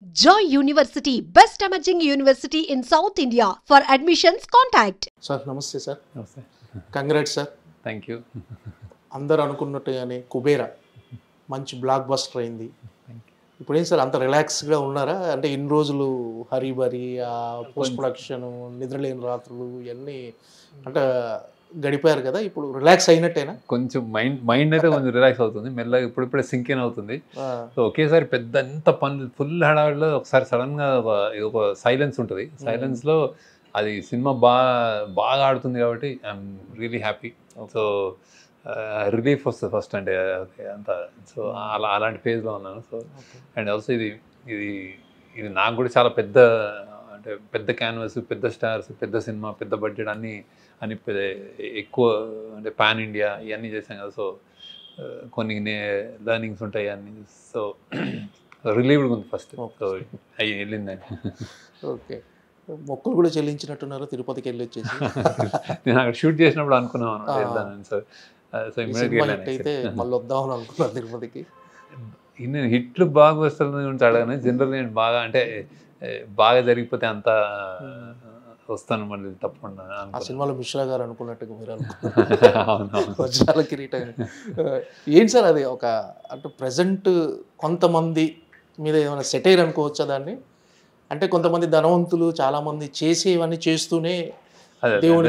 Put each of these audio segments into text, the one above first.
Joy University, best emerging university in South India. For admissions, contact. Sir నమస్తే sir. నమస్తే. Congrats sir. Thank you. అందరూ అనుకున్నట్టుగానే కుబేరా మంచి block buster అయింది. Thank you. ఇప్పుడు ఏం సార్ అంత రిలాక్స్గా ఉన్నారా? అంటే ఇన్ని రోజులు హరిబరి పోస్ట్ ప్రొడక్షన్ నిద్రలేని రాత్రులు ఇవన్నీ అంటే గడిపారు కదా, ఇప్పుడు రిలాక్స్ అయినట్టేనా? కొంచెం మైండ్ అయితే కొంచెం రిలాక్స్ అవుతుంది, మెల్లగా ఇప్పుడిప్పుడే సింక్ ఇన్ అవుతుంది. సో ఒకేసారి పెద్ద ఎంత పనులు ఫుల్ హడావిడిలో ఒకసారి సడన్గా ఒక సైలెన్స్ ఉంటుంది. సైలెన్స్లో అది సినిమా బాగా ఆడుతుంది కాబట్టి I'm really happy. So relief వస్తుంది ఫస్ట్, అంటే అంత. సో అలాంటి ఫేజ్లో ఉన్నాను. సో అండ్ ఆల్సో ఇది నాకు కూడా చాలా పెద్ద, అంటే పెద్ద క్యాన్వాస్, పెద్ద స్టార్స్, పెద్ద సినిమా, పెద్ద బడ్జెట్ అన్నీ ఎక్కువ, అంటే పాన్ ఇండియా ఇవన్నీ చేశాం కదా. సో కొన్ని లెర్నింగ్స్ ఉంటాయి అన్నీ. సో రిలీవ్డ్గా ఉంది ఫస్ట్. సో అవి వెళ్ళిందని. ఓకే, మొక్కులు కూడా చెల్లించినట్టున్నారు తిరుపతికి వెళ్ళి వచ్చేసి. నేను అక్కడ షూట్ చేసినప్పుడు అనుకున్నాను వెళ్దానని. సో సో అయితే మళ్ళీ వద్దామని అనుకున్నాను తిరుపతికి. నేను హిట్లు బాగా వస్తుంది గురించి అడగాను. జనరల్ నేను బాగా, అంటే బాగా జరిగిపోతే అంతా వస్తాను మళ్ళీ తప్పకుండా. ఆ సినిమాలో మిశ్రా గారు అనుకున్నట్టుగా మీరు అవునవును. వజ్రాల కిరీటం ఏంటి సార్ అది? ఒక అంటే ప్రజెంట్ కొంతమంది మీద ఏమైనా సెటైర్ అనుకోవచ్చా దాన్ని? అంటే కొంతమంది ధనవంతులు చాలామంది చేసేవన్నీ చేస్తూనే దేవుడు,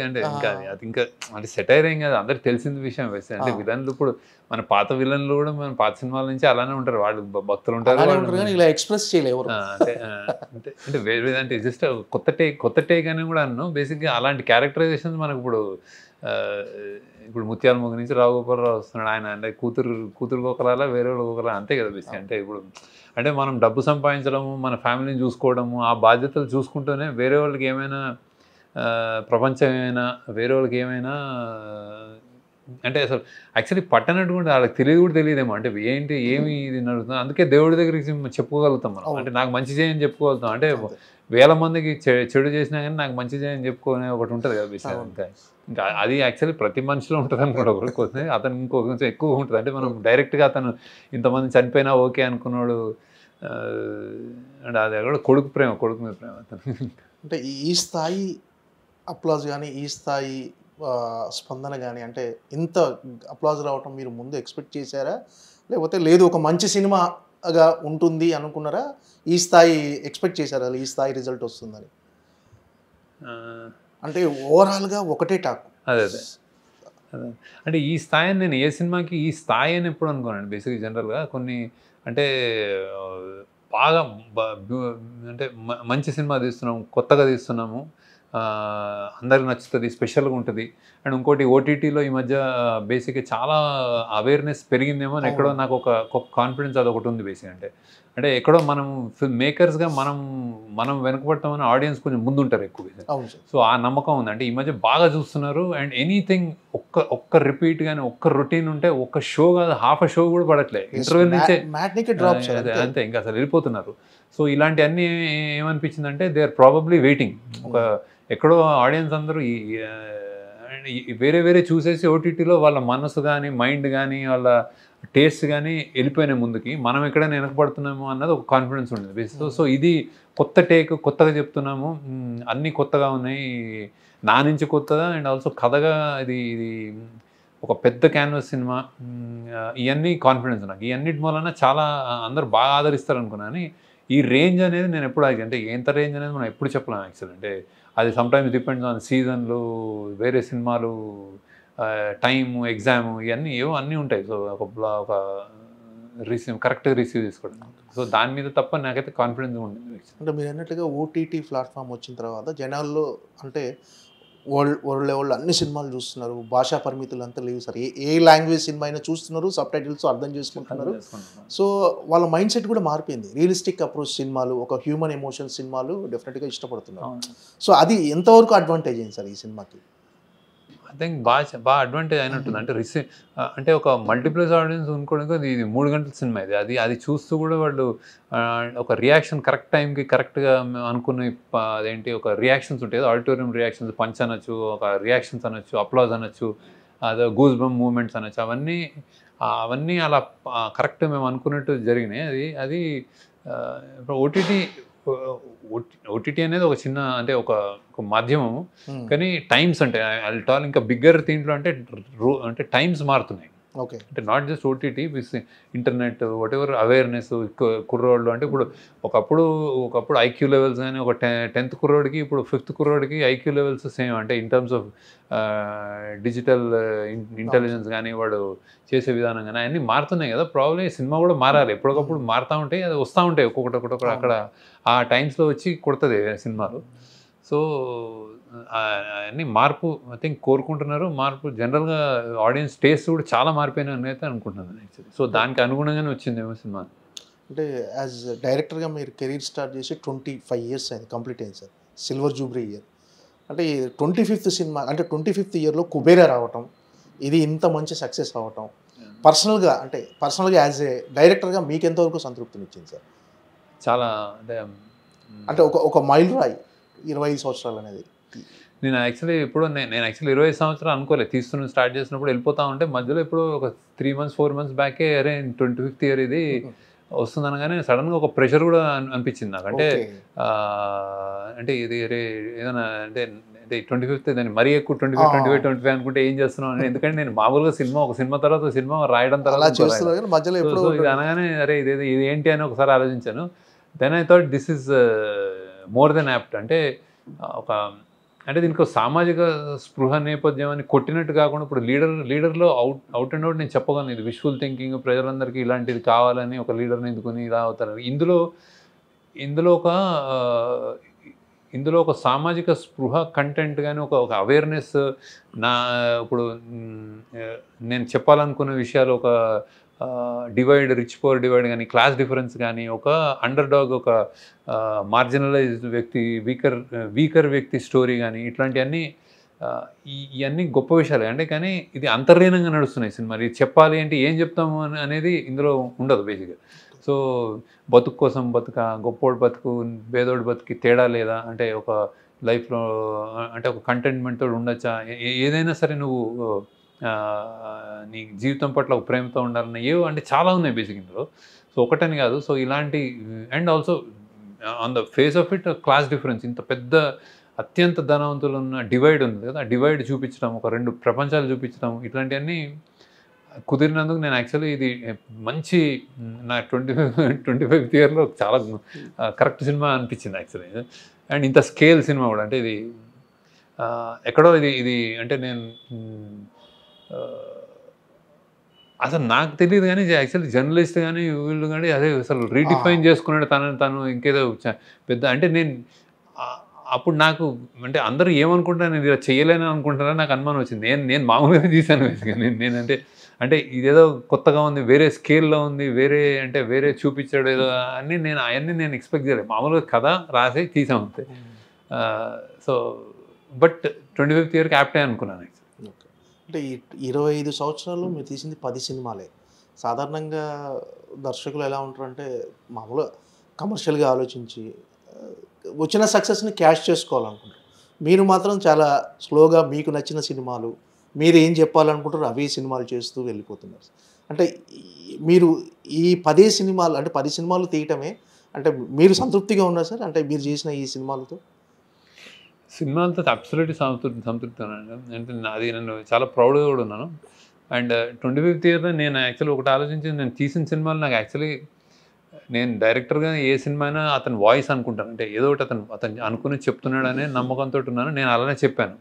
అంటే ఇంకా అది ఇంకా అంటే సెటైర్ ఏం కాదు, అందరికి తెలిసిన విషయం వేస్తే. అంటే విలన్లు ఇప్పుడు మన పాత విలన్లు కూడా మన పాత సినిమాల నుంచి అలానే ఉంటారు, వాళ్ళు భక్తులు ఉంటారు, ఇలా ఎక్స్ప్రెస్ చేయలేరు. అంటే అంటే వేరే, అంటే జస్ట్ కొత్త టేక్ అని కూడా అన్నాను. బేసిక్గా అలాంటి క్యారెక్టరైజేషన్స్ మనకు ఇప్పుడు ముత్యాల మొగ్గ నుంచి రావు గోపాలరావు వస్తున్నాడు, ఆయన అంటే కూతురు ఒకలా వేరే వాళ్ళు ఒకలా, అంతే కదా బేసిక్. అంటే ఇప్పుడు అంటే మనం డబ్బు సంపాదించడము, మన ఫ్యామిలీని చూసుకోవడము, ఆ బాధ్యతలు చూసుకుంటూనే వేరే వాళ్ళకి ఏమైనా ప్రపంచం ఏమైనా, వేరే వాళ్ళకి ఏమైనా, అంటే అసలు యాక్చువల్లీ పట్టనట్టు కూడా వాళ్ళకి కూడా తెలియదేమో. అంటే ఏమి ఇది నడుస్తుంది. అందుకే దేవుడి దగ్గరికి చెప్పుకోగలుగుతాం మనం. అంటే నాకు మంచి చేయని చెప్పుకోగలుగుతాం. అంటే వేల మందికి చెడు చేసినా కానీ నాకు మంచి చేయని చెప్పుకునే ఒకటి ఉంటుంది కదా బేసిక్గా. ఇంకా అది యాక్చువల్లీ ప్రతి మనిషిలో ఉంటుంది అనుకోండి. ఒకరికి అతను కొంచెం ఎక్కువ ఉంటుంది. అంటే మనం డైరెక్ట్గా అతను ఇంతమంది చనిపోయినా ఓకే అనుకున్నాడు, అంటే అది కూడా కొడుకు మీద ప్రేమ అతను. అంటే ఈ స్థాయి అప్లాజ్ కానీ, ఈ స్థాయి స్పందన కానీ, అంటే ఇంత అప్లాజ్ రావటం మీరు ముందు ఎక్స్పెక్ట్ చేశారా? లేకపోతే లేదు ఒక మంచి సినిమాగా ఉంటుంది అనుకున్నారా? ఈ స్థాయి ఎక్స్పెక్ట్ చేశారా ఈ స్థాయి రిజల్ట్ వస్తుందని? అంటే ఓవరాల్గా ఒకటే టాక్. అదే అంటే ఈ స్థాయిని నేను ఏ సినిమాకి ఈ స్థాయి అని ఎప్పుడు అనుకోనండి. బేసిక్గా జనరల్గా కొన్ని అంటే బాగా అంటే మంచి సినిమా తీస్తున్నాము, కొత్తగా తీస్తున్నాము, అందరికి నచ్చుతుంది, స్పెషల్గా ఉంటుంది. అండ్ ఇంకోటి ఓటీటీలో ఈ మధ్య బేసిక్గా చాలా అవేర్నెస్ పెరిగిందేమో అని ఎక్కడో నాకు ఒక కాన్ఫిడెన్స్ అదొకటి ఉంది బేసిక్. అంటే ఎక్కడో మనం ఫిల్మ్ మేకర్స్గా మనం వెనకబడతామని ఆడియన్స్ కొంచెం ముందుంటారు ఎక్కువ. సో ఆ నమ్మకం ఉంది. అంటే ఈ మధ్య బాగా చూస్తున్నారు. అండ్ ఎనీథింగ్ ఒక్క రిపీట్ కానీ, ఒక్క రొటీన్ ఉంటే ఒక్క షో కాదు, హాఫ్ షో కూడా పడట్లేదు, ఇంటర్వెల్ నుంచే అంతే, ఇంకా అసలు వెళ్ళిపోతున్నారు. సో ఇలాంటివన్నీ ఏమనిపించిందంటే దే ఆర్ ప్రాబబ్లీ వెయిటింగ్. ఎక్కడో ఆడియన్స్ అందరూ వేరే చూసేసి ఓటీటీలో వాళ్ళ మనసు కానీ, మైండ్ కానీ, వాళ్ళ టేస్ట్ కానీ వెళ్ళిపోయినాయి ముందుకి. మనం ఎక్కడైనా వెనకబడుతున్నామో అన్నది ఒక కాన్ఫిడెన్స్ ఉండేది. సో ఇది కొత్త టేక్, కొత్తగా చెప్తున్నాము, అన్నీ కొత్తగా ఉన్నాయి, నా నుంచి కొత్తగా. అండ్ ఆల్సో కథగా ఇది ఒక పెద్ద క్యాన్వాస్ సినిమా, ఇవన్నీ కాన్ఫిడెన్స్ నాకు. ఇవన్నిటి వలన చాలా అందరూ బాగా ఆదరిస్తారు అనుకున్నాను. ఈ రేంజ్ అనేది నేను ఎప్పుడు అంటే ఎంత రేంజ్ అనేది మనం ఎప్పుడు చెప్పలేము యాక్చువల్. అంటే అది సమ్టైమ్స్ డిపెండ్స్ ఆన్ సీజన్లు, వేరే సినిమాలు, టైము, ఎగ్జాము, ఇవన్నీ అన్నీ ఉంటాయి. సో ఒక కరెక్ట్గా రిసీవ్ చేసుకోవడం. సో దాని మీద తప్ప నాకైతే కాన్ఫిడెన్స్ ఉంటుంది. అంటే మీరు అన్నట్టుగా ఓటీటీ ప్లాట్ఫామ్ వచ్చిన తర్వాత జనాల్లో అంటే వరల్డ్ లెవెల్లో అన్ని సినిమాలు చూస్తున్నారు, భాషా పరిమితులు అంతా లేవు సార్. ఏ లాంగ్వేజ్ సినిమా అయినా చూస్తున్నారు, సబ్ టైటిల్స్ అర్థం చేసుకుంటున్నారు. సో వాళ్ళ మైండ్ సెట్ కూడా మారిపోయింది. రియలిస్టిక్ అప్రోచ్ సినిమాలు, ఒక హ్యూమన్ ఎమోషన్ సినిమాలు డెఫినెట్గా ఇష్టపడుతున్నారు. సో అది ఎంతవరకు అడ్వాంటేజ్ అయింది సార్ ఈ సినిమాకి? ఐ థింక్ బాగా అడ్వాంటేజ్ అయినట్టుంది. అంటే అంటే ఒక మల్టీప్లెక్స్ ఆడియన్స్ అనుకోవడానికి ఇది 3 గంటల సినిమా. అది చూస్తూ కూడా వాళ్ళు ఒక రియాక్షన్ కరెక్ట్ టైంకి కరెక్ట్గా అనుకునే అదేంటి ఒక రియాక్షన్స్ ఉంటాయి, ఆడిటోరియం రియాక్షన్స్, పంచ్ అనొచ్చు, ఒక రియాక్షన్స్ అనొచ్చు, అప్లాజ్ అనొచ్చు, అదే గూస్ బంప్ మూమెంట్స్ అనొచ్చు, అవన్నీ అలా కరెక్ట్ మేము అనుకున్నట్టు జరిగినాయి. అది ఇప్పుడు ఓటీటీ అనేది ఒక చిన్న అంటే ఒక మాధ్యమము, కానీ టైమ్స్ అంటే టాల్ ఇంకా బిగ్గర్ దీంట్లో అంటే టైమ్స్ మారుతున్నాయి. ఓకే. అంటే not just OTT with internet what ever awareness కుర్రోళ్ళు అంటే ఒకప్పుడు ఐక్యూ లెవెల్స్ కానీ ఒక 10th కుర్రోడికి ఇప్పుడు 5th కుర్రోడికి ఐక్యూ లెవెల్స్ సేమ్. అంటే in terms of digital intelligence కానీ వాడు చేసే విధానం కానీ అన్నీ మారుతున్నాయి కదా. ప్రాబ్లమ్ సినిమా కూడా మారాలి, ఎప్పటికప్పుడు మారుతూ ఉంటాయి, అది వస్తూ ఉంటాయి ఒక్కొక్కటి అక్కడ ఆ టైమ్స్లో వచ్చి కొడుతుంది సినిమాలు. సో అన్నీ మార్పు ఐ థింక్ కోరుకుంటున్నారు. మార్పు జనరల్గా ఆడియన్స్ టేస్ట్ కూడా చాలా మారిపోయినాయని అయితే అనుకుంటున్నాను యాక్చువల్లీ. సో దానికి అనుగుణంగానే వచ్చిందేమో సినిమా. అంటే యాజ్ డైరెక్టర్గా మీరు కెరీర్ స్టార్ట్ చేసి 25 years అయింది, కంప్లీట్ అయింది సార్, సిల్వర్ జూబ్లీ ఇయర్. అంటే 25th సినిమా అంటే 25th ఇయర్లో కుబేరా రావటం, ఇది ఇంత మంచి సక్సెస్ అవ్వటం పర్సనల్గా యాజ్ ఏ డైరెక్టర్గా మీకు ఎంతవరకు సంతృప్తినిచ్చింది సార్? చాలా అంటే ఒక మైల్ రాయి 25 సంవత్సరాలు అనేది. నేను యాక్చువల్లీ 25 సంవత్సరాలు అనుకోలేదు. స్టార్ట్ చేసినప్పుడు వెళ్ళిపోతా ఉంటే మధ్యలో ఇప్పుడు ఒక 3 months 4 months బ్యాకే అరే 25th ఇయర్ ఇది వస్తుంది అనగానే సడన్గా ఒక ప్రెషర్ కూడా అనిపించింది నాకు. అంటే ఇది అరే ఏదైనా అంటే 25th దాన్ని మరీ ఎక్కువ 25 అనుకుంటే ఏం చేస్తున్నాం అని. ఎందుకంటే నేను మామూలుగా ఒక సినిమా తర్వాత సినిమా రాయడం తర్వాత ఇది అనగానే అరే ఇది ఏంటి అని ఒకసారి ఆలోచించాను. Then I thought this is more than apt. అంటే దీనికి సామాజిక స్పృహ నేపథ్యం అని కొట్టినట్టు కాకుండా ఇప్పుడు లీడర్లో అవుట్ అండ్ అవుట్ నేను చెప్పగలను, ఇది విజువల్ థింకింగ్, ప్రజలందరికీ ఇలాంటిది కావాలని ఒక లీడర్ని ఎందుకుని ఇలా అవుతారు. ఇందులో ఒక సామాజిక స్పృహ కంటెంట్ కానీ ఒక అవేర్నెస్ ఇప్పుడు నేను చెప్పాలనుకున్న విషయాలు ఒక డివైడ్, రిచ్ పువర్ డివైడ్ కానీ, క్లాస్ డిఫరెన్స్ కానీ, ఒక అండర్ డాగ్, ఒక మార్జినలైజ్డ్ వ్యక్తి, వీకర్ వ్యక్తి స్టోరీ కానీ, ఇట్లాంటివన్నీ ఇవన్నీ గొప్ప విషయాలే. అంటే కానీ ఇది అంతర్లీనంగా నడుస్తున్నాయి సినిమా. ఇది చెప్పాలి అంటే ఏం చెప్తాము అనేది ఇందులో ఉండదు బేసిక్గా. సో బతుకు కోసం గొప్పోడు బతుకు, పేదోడు బతుకి తేడా లేదా, అంటే ఒక లైఫ్లో అంటే ఒక కంటెంట్మెంట్తో ఉండొచ్చా, ఏదైనా సరే నువ్వు నీ జీవితం పట్ల ఒక ప్రేమతో ఉండాలన్న అంటే చాలా ఉన్నాయి బేసిక్ ఇందులో. సో ఒకటని కాదు. సో ఇలాంటి and also on the face of it class difference, ఇంత పెద్ద అత్యంత ధనవంతులు ఉన్న డివైడ్ ఉంది కదా, ఆ డివైడ్ చూపించడం, ఒక 2 ప్రపంచాలు చూపించడం, ఇట్లాంటివన్నీ కుదిరినందుకు నేను యాక్చువల్లీ ఇది మంచి నా 25th ఇయర్లో చాలా కరెక్ట్ సినిమా అనిపించింది యాక్చువల్లీ. అండ్ ఇంత స్కేల్ సినిమా కూడా, అంటే ఇది ఎక్కడో ఇది అంటే నేను అసలు నాకు తెలియదు కానీ యాక్చువల్లీ జర్నలిస్ట్ కానీ వీళ్ళు కానీ అదే అసలు రీడిఫైన్ చేసుకున్నాడు తను ఇంకేదో పెద్ద. అంటే నేను అప్పుడు నాకు అంటే అందరూ ఏమనుకుంటారు, నేను ఇలా చేయలేని అనుకుంటారని నాకు అనుమానం వచ్చింది. నేను మామూలుగా తీశాను నేనంటే అంటే ఇదేదో కొత్తగా ఉంది, వేరే స్కేల్లో ఉంది, వేరే చూపించాడు ఏదో అని అవన్నీ నేను ఎక్స్పెక్ట్ చేయలేదు. మామూలుగా కథ రాసి తీసాం అంతే. సో బట్ 25th ఇయర్కి యాప్టే అనుకున్నాను. అంటే 25 సంవత్సరాలు మీరు తీసింది 10 సినిమాలే. సాధారణంగా దర్శకులు ఎలా ఉంటారంటే మామూలుగా కమర్షియల్గా ఆలోచించి వచ్చిన సక్సెస్ని క్యాష్ చేసుకోవాలనుకుంటారు. మీరు మాత్రం చాలా స్లోగా మీకు నచ్చిన సినిమాలు, మీరు ఏం చెప్పాలనుకుంటారు అవే సినిమాలు చేస్తూ వెళ్ళిపోతున్నారు. అంటే మీరు ఈ 10 సినిమాలు అంటే 10 సినిమాలు తీయటమే అంటే మీరు సంతృప్తిగా ఉన్నారు సార్? అంటే మీరు చేసిన ఈ సినిమాలతో అబ్సల్యూట్లీ సంతృప్తి ఉన్నాను. అంటే అది నేను చాలా ప్రౌడ్గా కూడా ఉన్నాను. అండ్ 25th ఇయర్లో నేను యాక్చువల్లీ ఒకటి ఆలోచించి, నేను తీసిన సినిమాలు నాకు యాక్చువల్లీ నేను డైరెక్టర్గా ఏ సినిమా అయినా అతని వాయిస్ అనుకుంటాను. అంటే ఏదో ఒకటి అతను అనుకుని చెప్తున్నాడనే నమ్మకంతో ఉన్నాను. నేను అలానే చెప్పాను.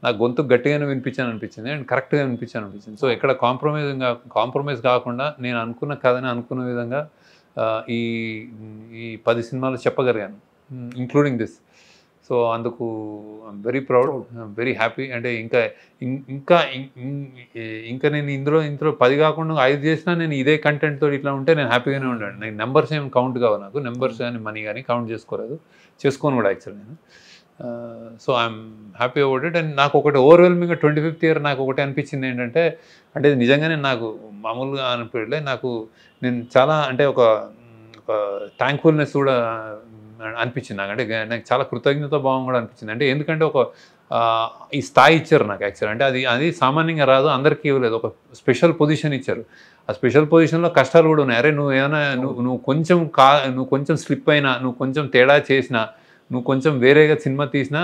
నాకు గొంతు గట్టిగానే అనిపించింది అండ్ కరెక్ట్గా అనిపించింది. సో ఎక్కడ కాంప్రమైజ్ కాకుండా నేను అనుకున్న కథని అనుకున్న విధంగా ఈ 10 సినిమాలు చెప్పగలిగాను, ఇంక్లూడింగ్ దిస్. సో అందుకు I'm very proud, very happy. అంటే ఇంకా నేను ఇందులో 10 కాకుండా 5 చేసినా నేను ఇదే కంటెంట్ తోటి ఇట్లా ఉంటే నేను హ్యాపీగానే ఉన్నాను. నేను నెంబర్స్ ఏం కౌంట్ కావు, నాకు నెంబర్స్ కానీ మనీ కానీ కౌంట్ చేసుకోను కూడా యాక్చువల్లీ నేను. So I'm happy about it. And నాకు ఒకటి ఓవర్వెల్మింగ్గా 25th ఇయర్ నాకు ఒకటి అనిపించింది ఏంటంటే, అంటే నిజంగానే నాకు మామూలుగా అనిపించలే, నేను చాలా అంటే ఒక థ్యాంక్ఫుల్నెస్ కూడా అనిపించింది నాకు. అంటే నాకు చాలా కృతజ్ఞత భావం కూడా అనిపించింది. అంటే ఎందుకంటే ఈ స్థాయి ఇచ్చారు నాకు యాక్చువల్. అంటే అది సామాన్యంగా రాదు, అందరికీ ఇవ్వలేదు. ఒక స్పెషల్ పొజిషన్ ఇచ్చారు. ఆ స్పెషల్ పొజిషన్లో కష్టాలు కూడా ఉన్నాయి. అరే నువ్వు ఏమైనా నువ్వు కొంచెం స్లిప్ అయినా, నువ్వు కొంచెం తేడా చేసినా, నువ్వు కొంచెం వేరేగా సినిమా తీసినా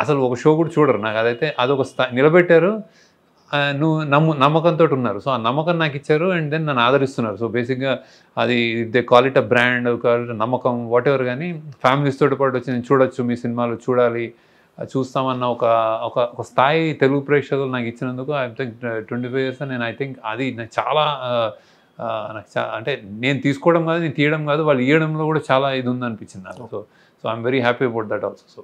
అసలు ఒక షో కూడా చూడరు. నాకు అదైతే అదొక నిలబెట్టారు. నువ్వు నమ్మకంతో ఉన్నారు. సో ఆ నమ్మకం నాకు ఇచ్చారు అండ్ దెన్ నన్ను ఆదరిస్తున్నారు. సో బేసిక్గా అది they call it a brand, call it నమ్మకం, వాట్ ఎవర్. కానీ ఫ్యామిలీస్ తోటి పాటు వచ్చి నేను చూడొచ్చు, మీ సినిమాలు చూడాలి, చూస్తామన్న ఒక స్థాయి తెలుగు ప్రేక్షకులు నాకు ఇచ్చినందుకు ఐ థింక్ 25 years నేను ఐ థింక్ అది నాకు చాలా అంటే నేను తీసుకోవడం కాదు, నేను తీయడం కాదు, వాళ్ళు ఇవ్వడంలో కూడా చాలా ఇది ఉందనిపించింది నాకు. So I'm very happy about that also. So